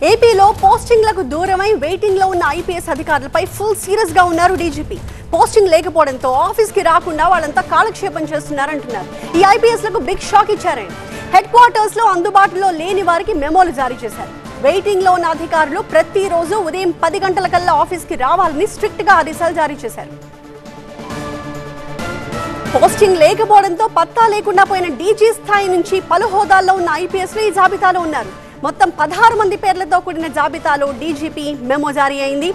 ఏపీలో పోస్టింగ్లకు దూరమై వెయిటింగ్ లో ఉన్న ఐపీఎస్ అధికారులపై ఫుల్ సీరియస్ గా ఉన్నారు డీజీపీ. పోస్టింగ్ లేకపోవడంతో ఆఫీస్ కి రాకుండా వాళ్ళంతా కాలక్షేపం చేస్తున్నారంటున్నారు. ఈ ఐపీఎస్ లకు బిగ్ షాక్ ఇచ్చారండి. హెడ్ క్వార్టర్స్ లో అందుబాటులో లేని వారికి మెమోలు జారీ చేశారు. వెయిటింగ్ లో ఉన్న అధికారులు ప్రతిరోజు ఉదయం 10 గంటలకల్లా ఆఫీస్ కి రావాలని స్ట్రిక్ట్ గా ఆదేశాలు జారీ చేశారు. పోస్టింగ్ లేకపోవడంతో పత్తా లేకుండా పోయిన డీజీ స్థాయి నుంచి పలు హోదాల్లో ఉన్న ఐపీఎస్లు ఈ జాబితాలో ఉన్నారు. మొత్తం 16 మంది పేర్లతో కూడిన జాబితాలో డీజీపీ మెమో జారీ అయింది.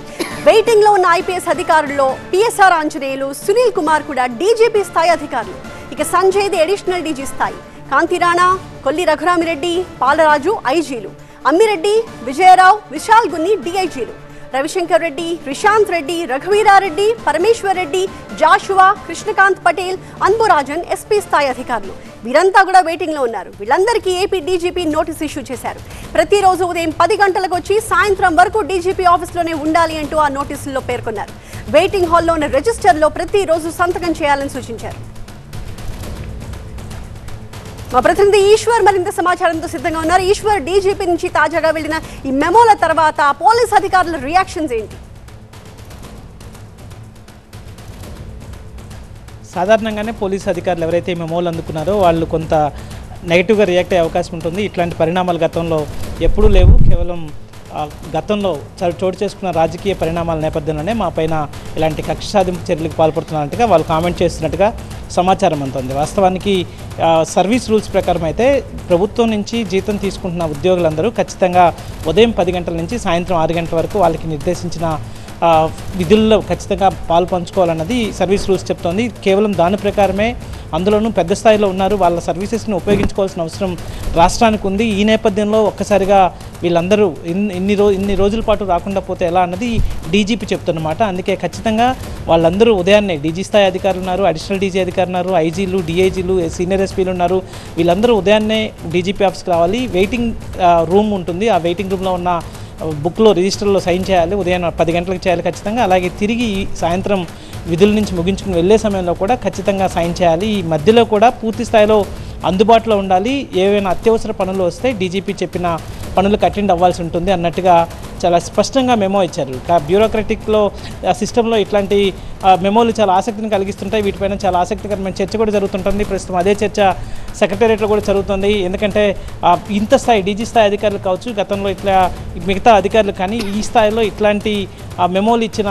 వెయిటింగ్ లో ఉన్న ఐపీఎస్ అధికారుల్లో పిఎస్ఆర్ ఆంజనేయులు, సునీల్ కుమార్ కూడా డీజీపీ స్థాయి అధికారులు. ఇక సంజయ్ది అడిషనల్ డీజీ స్థాయి, కాంతి రాణా, కొల్లి రఘురామిరెడ్డి, పాలరాజు ఐజీలు, అమ్మిరెడ్డి, విజయరావు, విశాల్ గున్ని డిఐజీలు, రవిశంకర్ రెడ్డి, రిషాంత్ రెడ్డి, రఘువీరారెడ్డి, పరమేశ్వర్ రెడ్డి, జాషువా, కృష్ణకాంత్ పటేల్, అన్బురాజన్ ఎస్పీ స్థాయి అధికారులు. వీరంతా కూడా వెయిటింగ్ లో ఉన్నారు. వీళ్ళందరికీ ఏపీ డీజీపీ నోటీస్ ఇష్యూ చేశారు. ప్రతిరోజు ఉదయం 10 గంటలకు వచ్చి సాయంత్రం వరకు డీజీపీ ఆఫీస్లోనే ఉండాలి అంటూ ఆ నోటీసుల్లో పేర్కొన్నారు. వెయిటింగ్ హాల్లో ఉన్న రిజిస్టర్లో ప్రతిరోజు సంతకం చేయాలని సూచించారు. మా ప్రతినిధి ఈశ్వర్ మరింత సమాచారంతో సిద్ధంగా ఉన్నారు. ఈశ్వర్, డీజీపీ నుంచి తాజాగా వెళ్లిన ఈ మెమోల తర్వాత పోలీస్ అధికారుల రియాక్షన్స్ ఏంటి? సాధారణంగానే పోలీస్ అధికారులు ఎవరైతే మెమోలు అందుకున్నారో వాళ్ళు కొంత నెగిటివ్గా రియాక్ట్ అయ్యే అవకాశం ఉంటుంది. ఇట్లాంటి పరిణామాలు గతంలో ఎప్పుడూ లేవు. కేవలం గతంలో చోటు చేసుకున్న రాజకీయ పరిణామాల నేపథ్యంలోనే మా పైన ఇలాంటి కక్ష సాధింపు చర్యలకు పాల్పడుతున్నట్టుగా వాళ్ళు కామెంట్ చేస్తున్నట్టుగా సమాచారం అందుతుంది. వాస్తవానికి సర్వీస్ రూల్స్ ప్రకారం అయితే ప్రభుత్వం నుంచి జీతం తీసుకుంటున్న ఉద్యోగులందరూ ఖచ్చితంగా ఉదయం 10 గంటల నుంచి సాయంత్రం 6 గంటల వరకు వాళ్ళకి నిర్దేశించిన విధుల్లో ఖచ్చితంగా పాలు పంచుకోవాలన్నది సర్వీస్ రూల్స్ చెప్తోంది. కేవలం దాని ప్రకారమే అందులోనూ పెద్ద స్థాయిలో ఉన్నారు, వాళ్ళ సర్వీసెస్ని ఉపయోగించుకోవాల్సిన అవసరం రాష్ట్రానికి ఉంది. ఈ నేపథ్యంలో ఒక్కసారిగా వీళ్ళందరూ ఇన్ని రోజుల పాటు రాకుండా పోతే ఎలా అన్నది డీజీపీ చెప్తున్నమాట. అందుకే ఖచ్చితంగా వాళ్ళందరూ ఉదయాన్నే డీజీ స్థాయి అధికారులు ఉన్నారు, అడిషనల్ డీజీ అధికారులు ఉన్నారు, ఐజీలు, డిఐజీలు, సీనియర్ ఎస్పీలు ఉన్నారు. వీళ్ళందరూ ఉదయాన్నే డీజీపీ ఆఫీస్కి రావాలి. వెయిటింగ్ రూమ్ ఉంటుంది. ఆ వెయిటింగ్ రూమ్లో ఉన్న బుక్లో రిజిస్టర్లో సైన్ చేయాలి. ఉదయం 10 గంటలకు చేయాలి ఖచ్చితంగా. అలాగే తిరిగి సాయంత్రం విధుల నుంచి ముగించుకుని వెళ్ళే సమయంలో కూడా ఖచ్చితంగా సైన్ చేయాలి. ఈ మధ్యలో కూడా పూర్తి స్థాయిలో అందుబాటులో ఉండాలి. ఏవైనా అత్యవసర పనులు వస్తే డీజీపీ చెప్పిన పనులకు అటెండ్ అవ్వాల్సి ఉంటుంది అన్నట్టుగా చాలా స్పష్టంగా మెమో ఇచ్చారు. బ్యూరోక్రటిక్లో సిస్టంలో ఇట్లాంటి మెమోలు చాలా ఆసక్తిని కలిగిస్తుంటాయి. వీటిపైన చాలా ఆసక్తికరమైన చర్చ కూడా జరుగుతుంటుంది. ప్రస్తుతం అదే చర్చ సెక్రటేరియట్లో కూడా జరుగుతుంది. ఎందుకంటే ఇంత స్థాయి డీజీ స్థాయి అధికారులు కావచ్చు, గతంలో ఇట్లా మిగతా అధికారులు కానీ ఈ స్థాయిలో ఇట్లాంటి మెమోలు ఇచ్చిన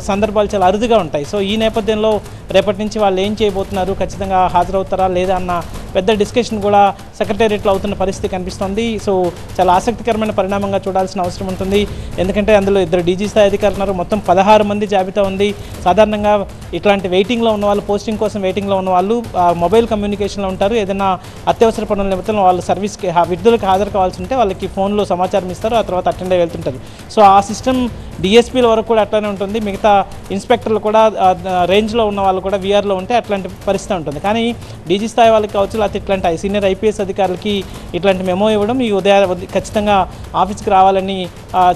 సందర్భాలు చాలా అరుదుగా ఉంటాయి. సో ఈ నేపథ్యంలో రేపటి నుంచి వాళ్ళు ఏం చేయబోతున్నారు, ఖచ్చితంగా హాజరవుతారా లేదా అన్న పెద్ద డిస్కషన్ కూడా సెక్రటేరియట్లో అవుతున్న పరిస్థితి కనిపిస్తుంది. సో చాలా ఆసక్తికరమైన పరిణామంగా చూడాల్సిన అవసరం ఉంటుంది. ఎందుకంటే అందులో 2 డీజీ స్థాయి అధికారులు ఉన్నారు. మొత్తం 16 మంది జాబితా ఉంది. సాధారణంగా ఇట్లాంటి వెయిటింగ్లో ఉన్న వాళ్ళు, పోస్టింగ్ కోసం వెయిటింగ్లో ఉన్న వాళ్ళు మొబైల్ కమ్యూనికేషన్లో ఉంటారు. ఏదైనా అత్యవసర పనుల నిమిత్తం వాళ్ళు సర్వీస్కి విధులకు హాజరు కావాల్సి ఉంటే వాళ్ళకి ఫోన్లో సమాచారం ఇస్తారు. ఆ తర్వాత అటెండ్ అయ్యి వెళ్తుంటారు. సో ఆ సిస్టమ్ డిఎస్పీల వరకు కూడా అట్లానే ఉంటుంది. మిగతా ఇన్స్పెక్టర్లు కూడా రేంజ్లో ఉన్న వాళ్ళు కూడా వీఆర్లో ఉంటే అట్లాంటి పరిస్థితి ఉంటుంది. కానీ డీజీ స్థాయి వాళ్ళకి కావచ్చు, లేకపోతే ఇట్లాంటి సీనియర్ ఐపీఎస్ అధికారులకి ఇట్లాంటి మెమో ఇవ్వడం, ఈ ఖచ్చితంగా ఆఫీస్కి రావాలని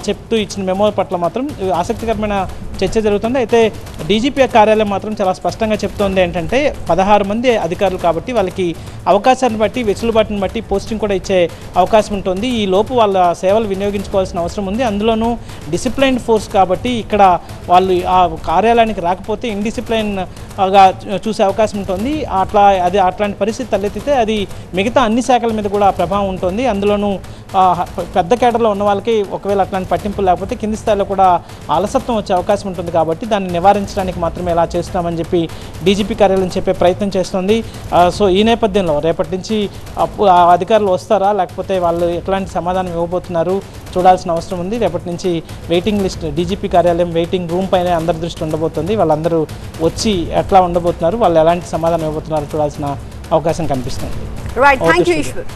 చెప్తూ ఇచ్చిన మెమో పట్ల మాత్రం ఆసక్తికరమైన చర్చ జరుగుతుంది. అయితే డీజీపీ కార్యాలయం మాత్రం చాలా స్పష్టంగా చెప్తోంది ఏంటంటే 16 మంది అధికారులు కాబట్టి వాళ్ళకి అవకాశాన్ని బట్టి, వెసులుబాటుని బట్టి పోస్టింగ్ కూడా ఇచ్చే అవకాశం ఉంటుంది. ఈ లోపు వాళ్ళ సేవలు వినియోగించుకోవాల్సిన అవసరం ఉంది. అందులోనూ డిసిప్లైన్డ్ ఫోర్స్ కాబట్టి ఇక్కడ వాళ్ళు ఆ కార్యాలయానికి రాకపోతే ఇండిసిప్లైన్గా చూసే అవకాశం ఉంటుంది. అట్లాంటి పరిస్థితి తలెత్తితే అది మిగతా అన్ని శాఖల మీద కూడా ప్రభావం ఉంటుంది. అందులోనూ పెద్ద కేడర్లో ఉన్న వాళ్ళకి ఒకవేళ అట్లాంటి పట్టింపులు లేకపోతే కింది స్థాయిలో కూడా అలసత్వం వచ్చే అవకాశం ఉంటుంది. కాబట్టి దాన్ని నివారించడానికి మాత్రమే ఎలా చేస్తున్నామని చెప్పి డీజీపీ కార్యాలయం చెప్పే ప్రయత్నం చేస్తుంది. సో ఈ నేపథ్యంలో రేపటి నుంచి అధికారులు వస్తారా, లేకపోతే వాళ్ళు ఎట్లాంటి సమాధానం ఇవ్వబోతున్నారు చూడాల్సిన అవసరం ఉంది. రేపటి నుంచి వెయిటింగ్ లిస్ట్, డీజీపీ కార్యాలయం వెయిటింగ్ రూమ్ పైన అందరి దృష్టి ఉండబోతుంది. వాళ్ళందరూ వచ్చి ఎట్లా ఉండబోతున్నారు, వాళ్ళు ఎలాంటి సమాధానం ఇవ్వబోతున్నారు చూడాల్సిన అవకాశం కనిపిస్తుంది. Right, thank you Eshwar.